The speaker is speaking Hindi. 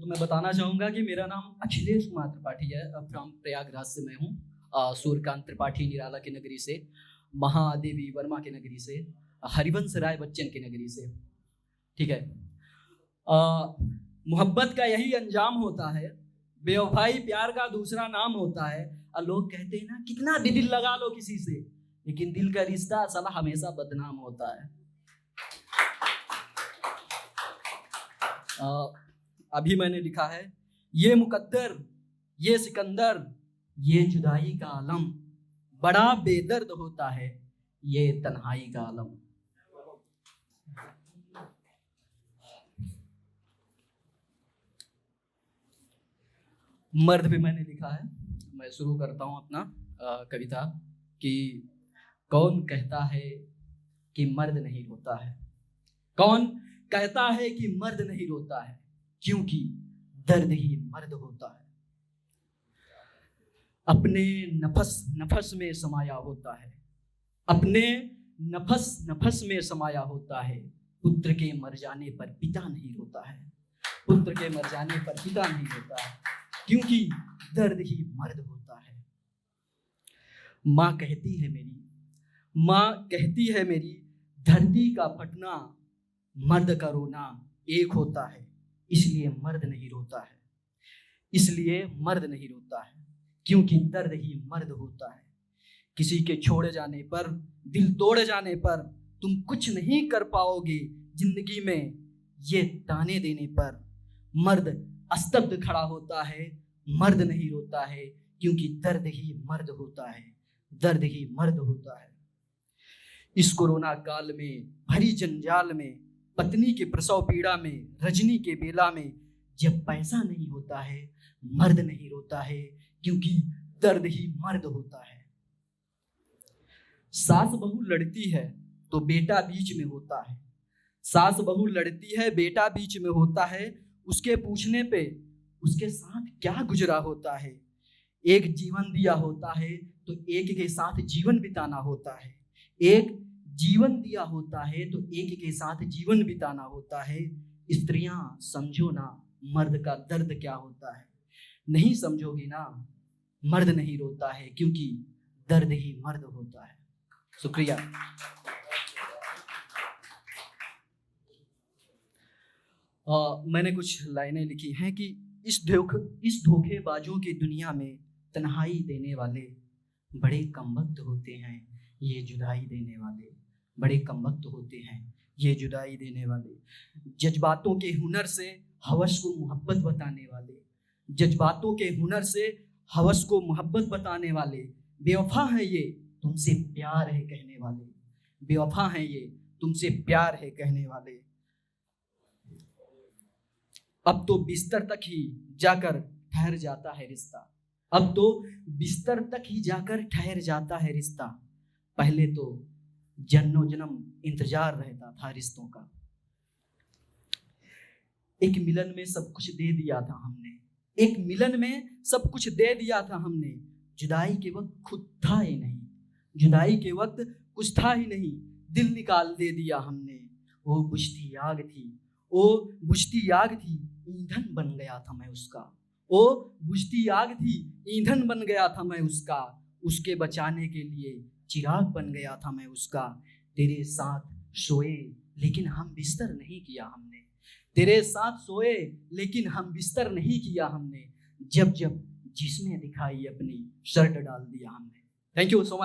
तो मैं बताना चाहूँगा कि मेरा नाम अखिलेश कुमार त्रिपाठी है। फ्रॉम प्रयागराज से मैं हूँ। सूर्यकांत त्रिपाठी निराला की नगरी से, महादेवी वर्मा की नगरी से, हरिवंश राय बच्चन की नगरी से। ठीक है। मोहब्बत का यही अंजाम होता है, बेवफाई प्यार का दूसरा नाम होता है। और लोग कहते हैं ना, कितना भी दिल लगा लो किसी से, लेकिन दिल का रिश्ता साला हमेशा बदनाम होता है। अभी मैंने लिखा है, ये मुकद्दर, ये सिकंदर, ये जुदाई का आलम, बड़ा बेदर्द होता है ये तन्हाई का आलम। मर्द भी मैंने लिखा है। मैं शुरू करता हूं अपना कविता कि कौन कहता है कि मर्द नहीं रोता है, कौन कहता है कि मर्द नहीं रोता है, क्योंकि दर्द ही मर्द होता है। अपने नफस नफस में समाया होता है, अपने नफस नफस में समाया होता है। पुत्र के मर जाने पर पिता नहीं रोता है, पुत्र के मर जाने पर पिता नहीं रोता है, क्योंकि दर्द ही मर्द होता है। माँ कहती है मेरी, माँ कहती है मेरी, धरती का फटना मर्द का रोना एक होता है, इसलिए मर्द नहीं रोता है, इसलिए मर्द नहीं रोता है, क्योंकि दर्द ही मर्द होता है। किसी के छोड़ जाने पर, दिल तोड़ जाने पर तुम कुछ नहीं कर पाओगे जिंदगी में, ये ताने देने पर मर्द स्तब्ध खड़ा होता है, मर्द नहीं रोता है, क्योंकि दर्द ही मर्द होता है, दर्द ही मर्द होता है। इस कोरोना काल में भरी जंजाल में, पत्नी के प्रसव पीड़ा में, रजनी के बेला में, जब पैसा नहीं होता है मर्द नहीं रोता है, क्योंकि दर्द ही मर्द होता है। सास बहू लड़ती है तो बेटा बीच में होता है, सास बहू लड़ती है बेटा बीच में होता है, उसके पूछने पे उसके साथ क्या गुजरा होता है। एक जीवन दिया होता है तो एक के साथ जीवन बिताना होता है, एक जीवन दिया होता है तो एक के साथ जीवन बिताना होता है। स्त्रियां समझो ना मर्द का दर्द क्या होता है, नहीं समझोगी ना मर्द नहीं रोता है, क्योंकि दर्द ही मर्द होता है। शुक्रिया। मैंने कुछ लाइनें लिखी हैं कि इस धोखेबाजों की दुनिया में तन्हाई देने वाले बड़े कमबख्त होते हैं, ये जुदाई देने वाले बड़े कमबख्त होते हैं, ये जुदाई देने वाले। जज्बातों के हुनर से हवस को मोहब्बत बताने वाले, जज्बातों के हुनर से हवस को मोहब्बत बताने वाले, बेवफा हैं ये तुमसे प्यार है कहने वाले, बेवफा हैं ये तुमसे प्यार है कहने वाले। अब तो बिस्तर तक ही जाकर ठहर जाता है रिश्ता, अब तो बिस्तर तक ही जाकर ठहर जाता है रिश्ता, पहले तो जन्मों जन्म इंतजार रहता था रिश्तों का। एक मिलन में सब कुछ दे दिया था हमने, एक मिलन में सब कुछ दे दिया था हमने, जुदाई के वक्त खुद था ही नहीं, जुदाई के वक्त कुछ था ही नहीं, दिल निकाल दे दिया हमने। वो बुझती आग थी, वो बुझती आग थी, ईंधन बन गया था मैं उसका, वो बुझती आग थी, ईंधन बन गया था मैं उसका, उसके बचाने के लिए चिराग बन गया था मैं उसका। तेरे साथ सोए लेकिन हम बिस्तर नहीं किया हमने, तेरे साथ सोए लेकिन हम बिस्तर नहीं किया हमने, जब जब जिसमें दिखाई अपनी शर्ट डाल दिया हमने। Thank you so much.